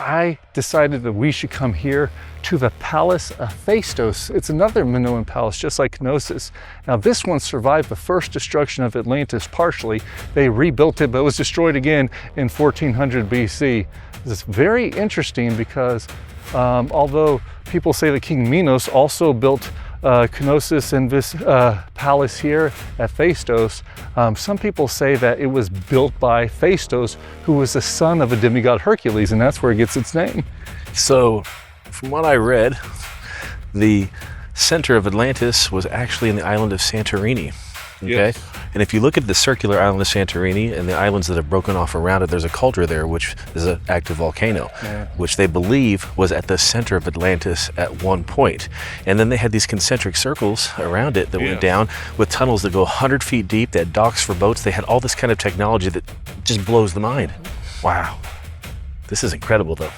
I decided that we should come here to the Palace of Phaistos. It's another Minoan palace, just like Knossos. Now this one survived the first destruction of Atlantis partially. They rebuilt it, but it was destroyed again in 1400 BC. It's very interesting because although people say that King Minos also built Knossos and this palace here at Phaistos, some people say that it was built by Phaistos, who was the son of a demigod Hercules, and that's where it gets its name. So, from what I read, the center of Atlantis was actually in the island of Santorini. Okay, Yes. and if you look at the circular island of Santorini and the islands that have broken off around it, there's a cauldron there, which is an active volcano, which they believe was at the center of Atlantis at one point. And then they had these concentric circles around it that went down with tunnels that go 100 feet deep, that docks for boats. They had all this kind of technology that just blows the mind. Wow, this is incredible though.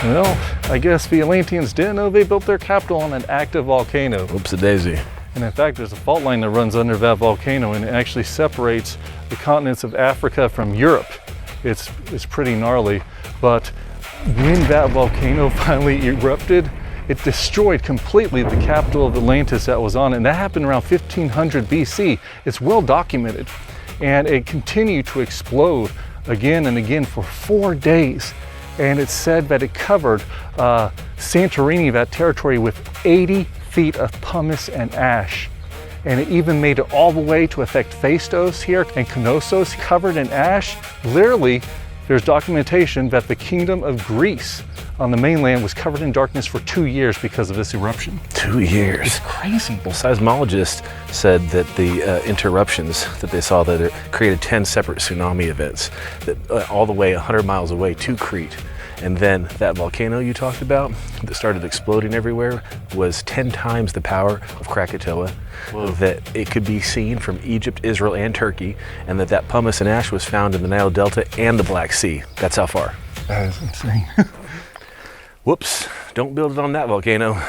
Well, I guess the Atlanteans didn't know they built their capital on an active volcano. Oops-a-daisy. And in fact, there's a fault line that runs under that volcano, and it actually separates the continents of Africa from Europe. It's pretty gnarly. But when that volcano finally erupted, it destroyed completely the capital of Atlantis that was on it. And that happened around 1500 BC. It's well documented. And it continued to explode again and again for 4 days. And it's said that it covered Santorini, that territory, with 80 feet of pumice and ash. And it even made it all the way to affect Phaistos here and Knossos, covered in ash. Literally, there's documentation that the kingdom of Greece on the mainland was covered in darkness for 2 years because of this eruption. 2 years. It's crazy. Well, seismologists said that the interruptions that they saw, that it created 10 separate tsunami events that all the way 100 miles away to Crete. And then that volcano you talked about that started exploding everywhere was 10 times the power of Krakatoa. Whoa. That it could be seen from Egypt, Israel, and Turkey, and that pumice and ash was found in the Nile Delta and the Black Sea. That's how far. That is insane. Whoops, don't build it on that volcano.